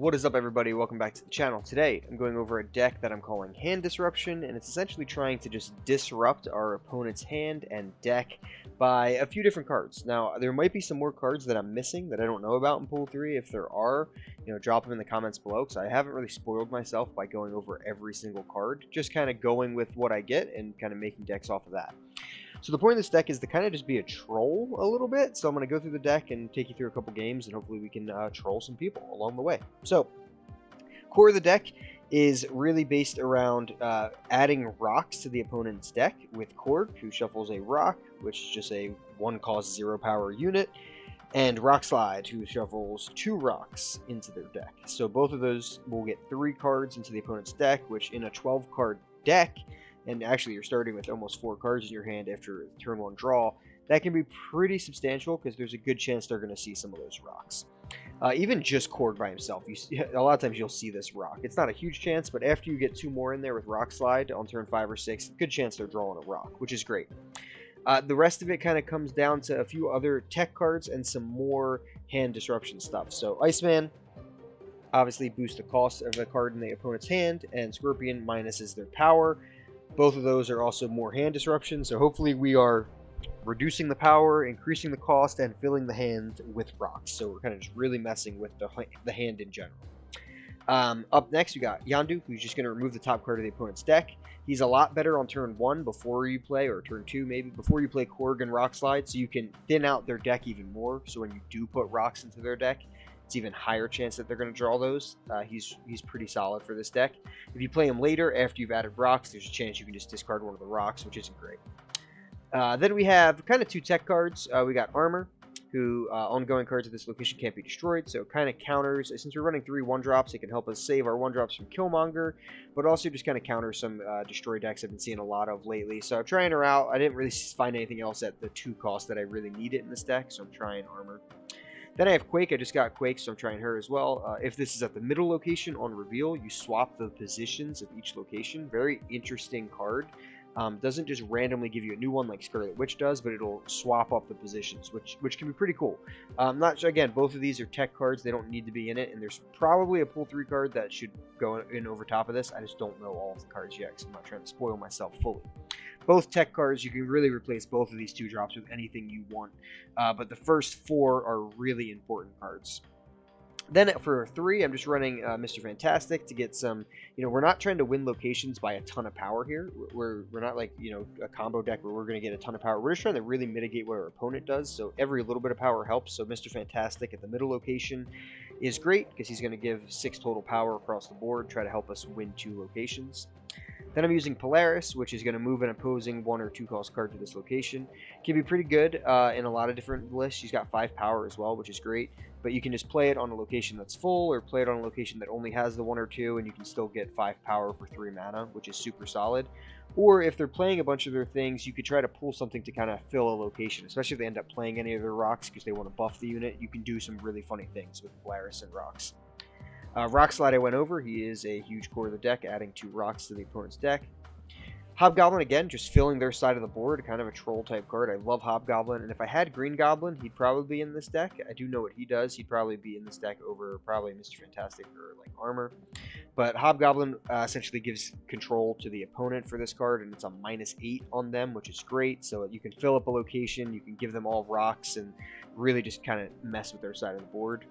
What is up, everybody? Welcome back to the channel. Today I'm going over a deck that I'm calling Hand Disruption, and it's essentially trying to just disrupt our opponent's hand and deck by a few different cards. Now, there might be some more cards that I'm missing that I don't know about in Pool 3. If there are, drop them in the comments below, because I haven't really spoiled myself by going over every single card. Just kind of going with what I get and kind of making decks off of that. So the point of this deck is to kind of just be a troll a little bit. So I'm going to go through the deck and take you through a couple games, and hopefully we can troll some people along the way. So core of the deck is really based around adding rocks to the opponent's deck with Korg, who shuffles a rock, which is just a 1-cost 0-power unit, and Rockslide, who shuffles 2 rocks into their deck. So both of those will get 3 cards into the opponent's deck, which in a 12-card deck, and actually you're starting with almost 4 cards in your hand after turn 1 draw, that can be pretty substantial because there's a good chance they're going to see some of those rocks. Even just Korg by himself, a lot of times you'll see this rock. It's not a huge chance, but after you get 2 more in there with Rockslide on turn 5 or 6, good chance they're drawing a rock, which is great. The rest of it kind of comes down to a few other tech cards and some more hand disruption stuff. So Iceman obviously boosts the cost of a card in the opponent's hand, and Scorpion minuses their power. Both of those are also more hand disruption, so hopefully we are reducing the power, increasing the cost, and filling the hand with rocks. So we're kind of just really messing with the hand in general. Up next, we got Yondu, who's just going to remove the top card of the opponent's deck. He's a lot better on turn 1 before you play, or turn 2 maybe, before you play Korg and Rockslide, so you can thin out their deck even more. So when you do put rocks into their deck, it's even higher chance that they're going to draw those. He's pretty solid for this deck. If you play him later, after you've added rocks, there's a chance you can just discard one of the rocks, which isn't great. Then we have kind of 2 tech cards. We got Armor, who ongoing cards at this location can't be destroyed, so it kind of counters. Since we're running 3 1-drops, it can help us save our 1-drops from Killmonger, but also just kind of counters some destroy decks I've been seeing a lot of lately. So trying her out. I didn't really find anything else at the 2 cost that I really needed in this deck, so I'm trying Armor. Then I have Quake. I just got Quake, so I'm trying her as well. If this is at the middle location on reveal, you swap the positions of each location. Very interesting card. Doesn't just randomly give you a new one like Scarlet Witch does, but it'll swap up the positions, which can be pretty cool. Not sure, again, both of these are tech cards. They don't need to be in it, and there's probably a Pool 3 card that should go in over top of this. I just don't know all of the cards yet, because I'm not trying to spoil myself fully. Both tech cards, you can really replace both of these 2 drops with anything you want, but the first 4 are really important cards. Then for 3, I'm just running Mr. Fantastic to get some, we're not trying to win locations by a ton of power here. We're not like, a combo deck where we're going to get a ton of power. We're just trying to really mitigate what our opponent does, so every little bit of power helps. So Mr. Fantastic at the middle location is great because he's going to give 6 total power across the board, try to help us win 2 locations. Then I'm using Polaris, which is going to move an opposing 1 or 2 cost card to this location. Can be pretty good in a lot of different lists. She's got 5 power as well, which is great. But you can just play it on a location that's full, or play it on a location that only has the 1 or 2, and you can still get 5 power for 3 mana, which is super solid. Or if they're playing a bunch of their things, you could try to pull something to kind of fill a location, especially if they end up playing any of their rocks because they want to buff the unit. You can do some really funny things with Polaris and rocks. Rockslide I went over. He is a huge core of the deck, adding 2 rocks to the opponent's deck. Hobgoblin, again, just filling their side of the board, kind of a troll-type card. I love Hobgoblin, and if I had Green Goblin, he'd probably be in this deck. I do know what he does. He'd probably be in this deck over probably Mr. Fantastic or, like, Armor. But Hobgoblin essentially gives control to the opponent for this card, and it's a -8 on them, which is great. So you can fill up a location, you can give them all rocks, and really just kind of mess with their side of the board.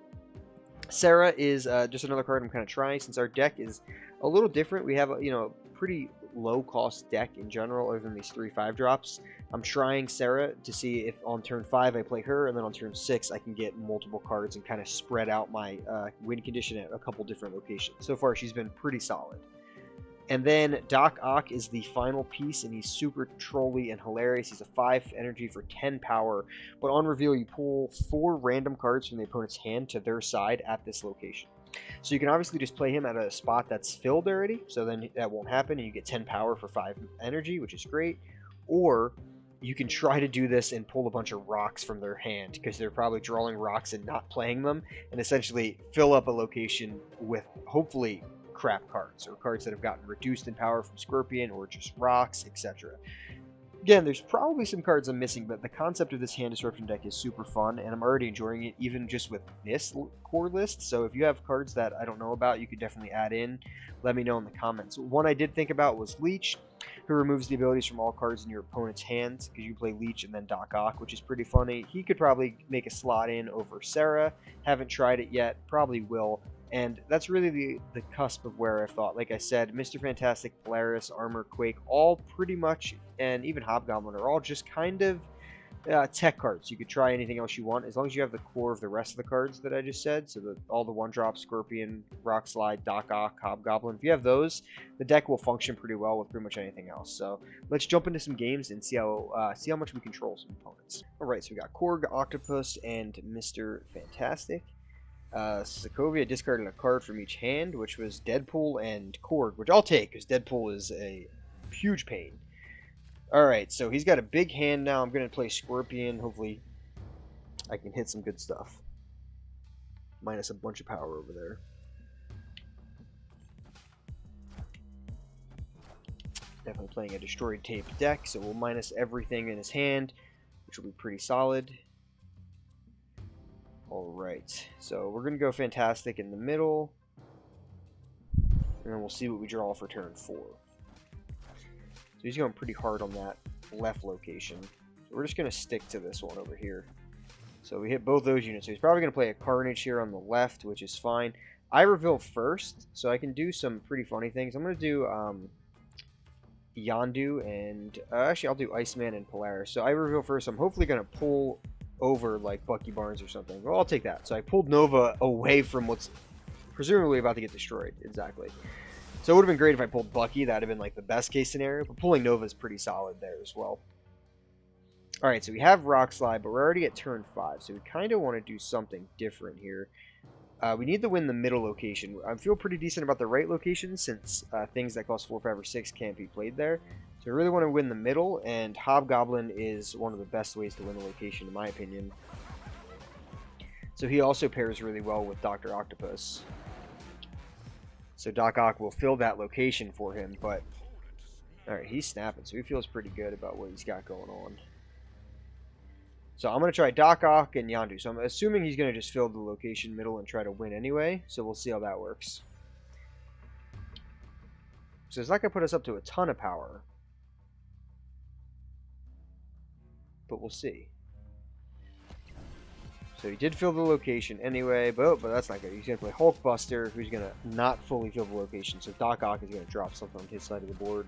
Sarah is just another card I'm kind of trying, since our deck is a little different. We have a pretty low cost deck in general, other than these 3 5-drops. I'm trying Sarah to see if on turn 5 I play her, and then on turn 6 I can get multiple cards and kind of spread out my win condition at a couple different locations. So far she's been pretty solid. And then Doc Ock is the final piece, and he's super trolly and hilarious. He's a 5 energy for 10 power, but on reveal you pull 4 random cards from the opponent's hand to their side at this location. So you can obviously just play him at a spot that's filled already, so then that won't happen, and you get 10 power for 5 energy, which is great. Or you can try to do this and pull a bunch of rocks from their hand, because they're probably drawing rocks and not playing them, and essentially fill up a location with, hopefully, crap cards, or cards that have gotten reduced in power from Scorpion, or just rocks, etc. Again, there's probably some cards I'm missing, but the concept of this hand disruption deck is super fun, and I'm already enjoying it even just with this core list. So if you have cards that I don't know about, you could definitely add in. Let me know in the comments. One I did think about was Leech, who removes the abilities from all cards in your opponent's hands, because you play Leech and then Doc Ock, which is pretty funny. He could probably make a slot in over Sarah. Haven't tried it yet, probably will. And that's really the cusp of where I thought. Like I said, Mr. Fantastic, Polaris, Armor, Quake, all pretty much, and even Hobgoblin are all just kind of tech cards. You could try anything else you want, as long as you have the core of the rest of the cards that I just said. So all the one-drop, Scorpion, Rock Slide, Doc Ock, Hobgoblin. If you have those, the deck will function pretty well with pretty much anything else. So let's jump into some games and see how much we control some opponents. All right, so we got Korg, Octopus, and Mr. Fantastic. Sokovia discarded a card from each hand, which was Deadpool and Korg, which I'll take, because Deadpool is a huge pain. Alright, so he's got a big hand now. I'm going to play Scorpion. Hopefully I can hit some good stuff. Minus a bunch of power over there. Definitely playing a Destroyed Tape deck, so we'll minus everything in his hand, which will be pretty solid. Alright, so we're going to go Fantastic in the middle, and then we'll see what we draw for turn 4. So he's going pretty hard on that left location. So we're just going to stick to this one over here. So we hit both those units. So he's probably going to play a Carnage here on the left, which is fine. I reveal first, so I can do some pretty funny things. I'm going to do Yondu, and actually I'll do Iceman and Polaris. So I reveal first. I'm hopefully going to pull over like Bucky Barnes or something. Well, I'll take that. So I pulled Nova away from what's presumably about to get destroyed. Exactly. So it would have been great if I pulled Bucky. That would have been like the best case scenario. But pulling Nova is pretty solid there as well. Alright, so we have Rock Slide, but we're already at turn 5. So we kind of want to do something different here. We need to win the middle location. I feel pretty decent about the right location since things that cost 4, 5, or 6 can't be played there. So I really want to win the middle, and Hobgoblin is one of the best ways to win the location, in my opinion. So he also pairs really well with Dr. Octopus. So Doc Ock will fill that location for him, but... Alright, he's snapping, so he feels pretty good about what he's got going on. So I'm going to try Doc Ock and Yondu. So I'm assuming he's going to just fill the location middle and try to win anyway. So we'll see how that works. So it's not going to put us up to a ton of power. But we'll see. So he did fill the location anyway, but that's not good. He's going to play Hulkbuster, who's going to not fully fill the location. So Doc Ock is going to drop something on his side of the board.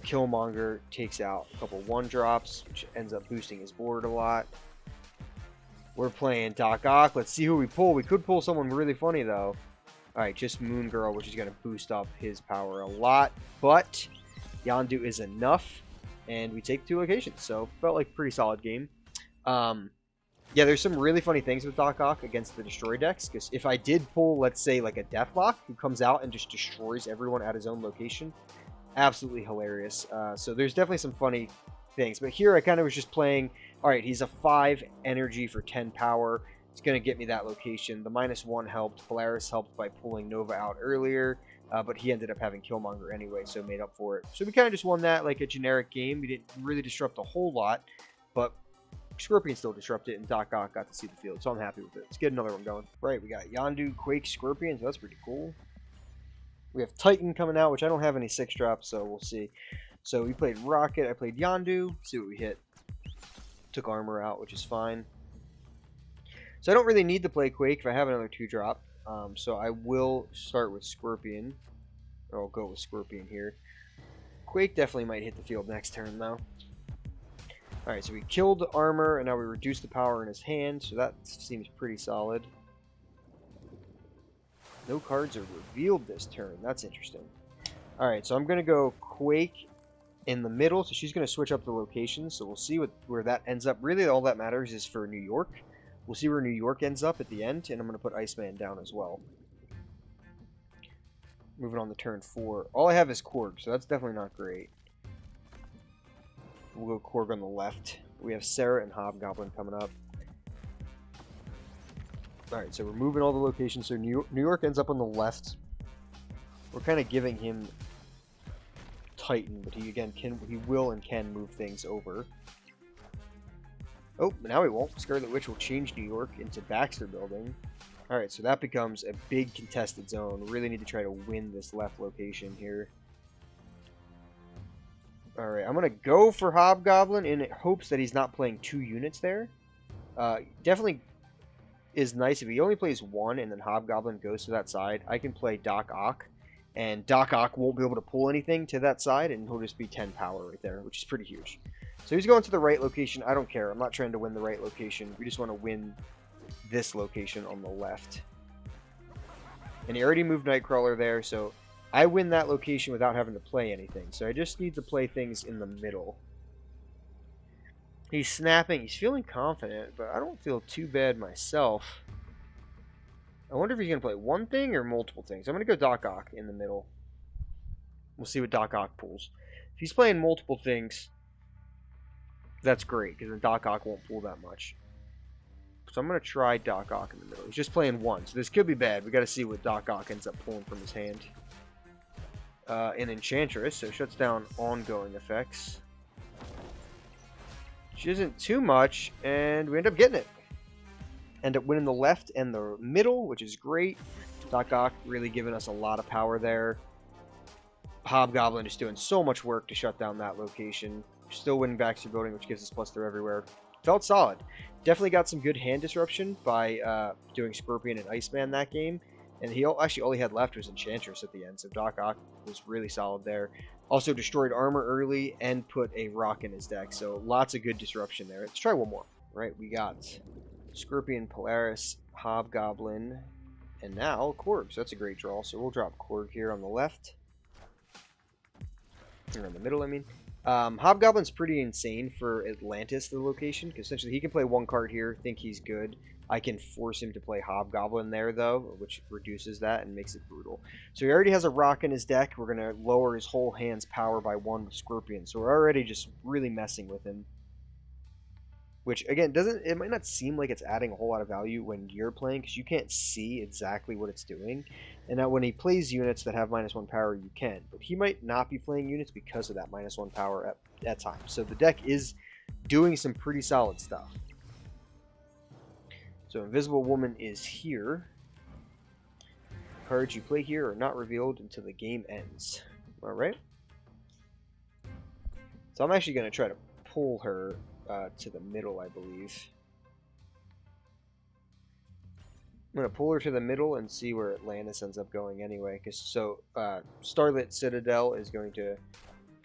Killmonger takes out a couple 1-drops, which ends up boosting his board a lot. We're playing Doc Ock. Let's see who we pull. We could pull someone really funny, though. Alright, just Moon Girl, which is going to boost up his power a lot. But Yondu is enough, and we take 2 locations. So, felt like a pretty solid game. Yeah, there's some really funny things with Doc Ock against the Destroy decks. Because if I did pull, let's say, like a Deathlock, who comes out and just destroys everyone at his own location, absolutely hilarious. So there's definitely some funny things. But here I kind of was just playing, alright, he's a 5 energy for 10 power. It's going to get me that location. The -1 helped. Polaris helped by pulling Nova out earlier. But he ended up having Killmonger anyway, so made up for it. So we kind of just won that like a generic game. We didn't really disrupt a whole lot. But Scorpion still disrupted, and Doc Ock got to see the field. So I'm happy with it. Let's get another one going. Right, we got Yondu, Quake, Scorpion. So that's pretty cool. We have Titan coming out, which I don't have any 6-drops, so we'll see. So we played Rocket, I played Yondu, see what we hit. Took Armor out, which is fine. So I don't really need to play Quake if I have another 2-drop. So I will start with Scorpion. Or I'll go with Scorpion here. Quake definitely might hit the field next turn, though. Alright, so we killed Armor, and now we reduced the power in his hand, so that seems pretty solid. No cards are revealed this turn. That's interesting. Alright, so I'm going to go Quake in the middle. So she's going to switch up the location. So we'll see where that ends up. Really, all that matters is for New York. We'll see where New York ends up at the end. And I'm going to put Iceman down as well. Moving on to turn 4. All I have is Korg, so that's definitely not great. We'll go Korg on the left. We have Sarah and Hobgoblin coming up. Alright, so we're moving all the locations. So New York ends up on the left. We're kind of giving him Titan, but he will and can move things over. Oh, now he won't. Scarlet Witch will change New York into Baxter Building. Alright, so that becomes a big contested zone. We really need to try to win this left location here. Alright, I'm going to go for Hobgoblin in hopes that he's not playing 2 units there. Definitely is nice if he only plays 1 and then Hobgoblin goes to that side. I can play Doc Ock, and Doc Ock won't be able to pull anything to that side, and he'll just be 10 power right there, which is pretty huge. So he's going to the right location. I don't care. I'm not trying to win the right location. We just want to win this location on the left. And he already moved Nightcrawler there, so I win that location without having to play anything. So I just need to play things in the middle. He's snapping. He's feeling confident, but I don't feel too bad myself. I wonder if he's going to play one thing or multiple things. I'm going to go Doc Ock in the middle. We'll see what Doc Ock pulls. If he's playing multiple things, that's great, because the Doc Ock won't pull that much. So I'm going to try Doc Ock in the middle. He's just playing 1, so this could be bad. We got to see what Doc Ock ends up pulling from his hand. An Enchantress, so shuts down ongoing effects. Which isn't too much, and we end up getting it. End up winning the left and the middle, which is great. Doc Ock really giving us a lot of power there. Hobgoblin is doing so much work to shut down that location. Still winning Baxter Building, which gives us +3 everywhere. Felt solid. Definitely got some good hand disruption by doing Scorpion and Iceman that game. And he actually all he had left was Enchantress at the end, so Doc Ock was really solid there. Also destroyed armor early and put a rock in his deck, so lots of good disruption there. Let's try one more. Right, we got Scorpion, Polaris, Hobgoblin, and now Korg. So that's a great draw. So we'll drop Korg here on the left. Or in the middle, I mean. Hobgoblin's pretty insane for Atlantis, the location, because essentially he can play 1 card here, think he's good. I can force him to play Hobgoblin there, though, which reduces that and makes it brutal. So he already has a rock in his deck. We're going to lower his whole hand's power by 1 with Scorpion. So we're already just really messing with him. Which, again, it might not seem like it's adding a whole lot of value when you're playing, because you can't see exactly what it's doing. And now when he plays units that have -1 power, you can. But he might not be playing units because of that -1 power at times. So the deck is doing some pretty solid stuff. So Invisible Woman is here. Cards you play here are not revealed until the game ends. Alright. So I'm actually going to try to pull her to the middle, I believe. I'm going to pull her to the middle and see where Atlantis ends up going anyway. So Starlit Citadel is going to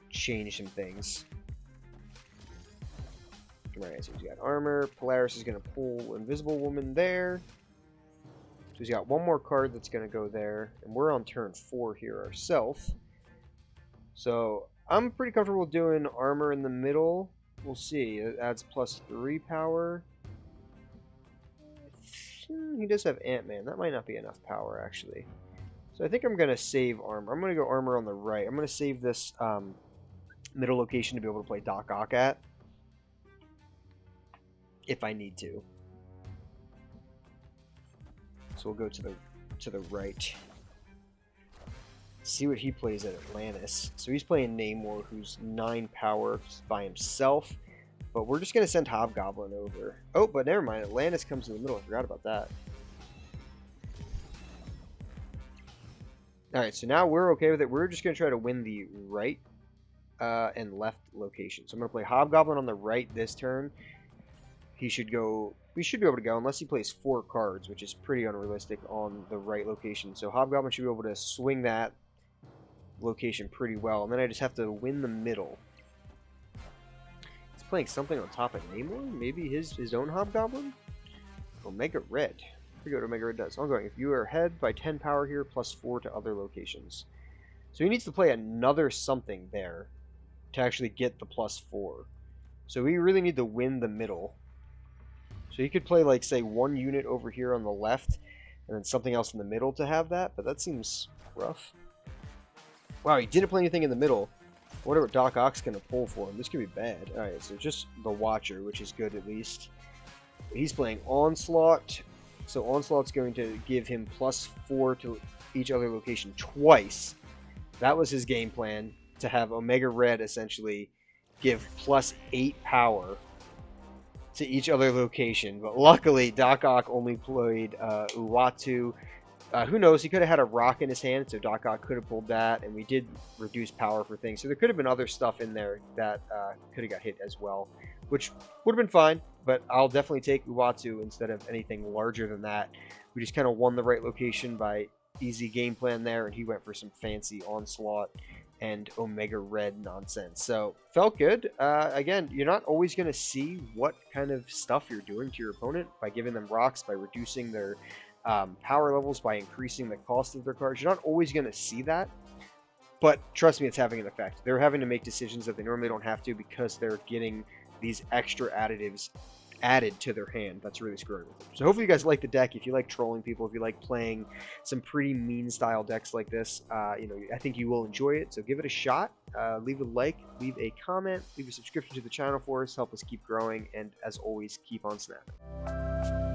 change some things. Right, so he's got armor. Polaris is going to pull Invisible Woman there. So he's got 1 more card that's going to go there. And we're on turn 4 here ourselves. So I'm pretty comfortable doing armor in the middle. We'll see. It adds +3 power. He does have Ant-Man. That might not be enough power, actually. So I think I'm going to save armor. I'm going to go armor on the right. I'm going to save this middle location to be able to play Doc Ock at. If I need to. So we'll go to the right. See what he plays at Atlantis. So he's playing Namor, who's 9 power by himself. But we're just going to send Hobgoblin over. Oh, but never mind. Atlantis comes in the middle. I forgot about that. Alright, so now we're okay with it. We're just going to try to win the right and left location. So I'm going to play Hobgoblin on the right this turn. We should be able to go, unless he plays 4 cards, which is pretty unrealistic on the right location. So Hobgoblin should be able to swing that location pretty well. And then I just have to win the middle. He's playing something on top of Namor? Maybe his own Hobgoblin? Omega Red. I forget what Omega Red does. I'm going, if you are ahead by 10 power here, +4 to other locations. So he needs to play another something there to actually get the +4. So we really need to win the middle. So you could play, like, say, 1 unit over here on the left, and then something else in the middle to have that, but that seems rough. Wow, he didn't play anything in the middle. I wonder what Doc Ock's going to pull for him. This could be bad. Alright, so just the Watcher, which is good at least. He's playing Onslaught, so Onslaught's going to give him +4 to each other location twice. That was his game plan. to have Omega Red essentially give +8 power to each other location. But luckily, Doc Ock only played Uatu. Who knows? He could have had a rock in his hand, so Doc Ock could have pulled that, and we did reduce power for things. So there could have been other stuff in there that could have got hit as well, which would have been fine, but I'll definitely take Uatu instead of anything larger than that. We just kind of won the right location by easy game plan there, and he went for some fancy onslaught and Omega Red nonsense. So felt good. Again, you're not always going to see what kind of stuff you're doing to your opponent by giving them rocks, by reducing their power levels, by increasing the cost of their cards. You're not always going to see that, but trust me, it's having an effect. They're having to make decisions that they normally don't have to because they're getting these extra additives added to their hand. That's really screwing with them. So hopefully you guys like the deck. If you like trolling people, if you like playing some pretty mean style decks like this, I think you will enjoy it. So give it a shot. Leave a like, leave a comment, leave a subscription to the channel for us, help us keep growing, and as always, keep on snapping.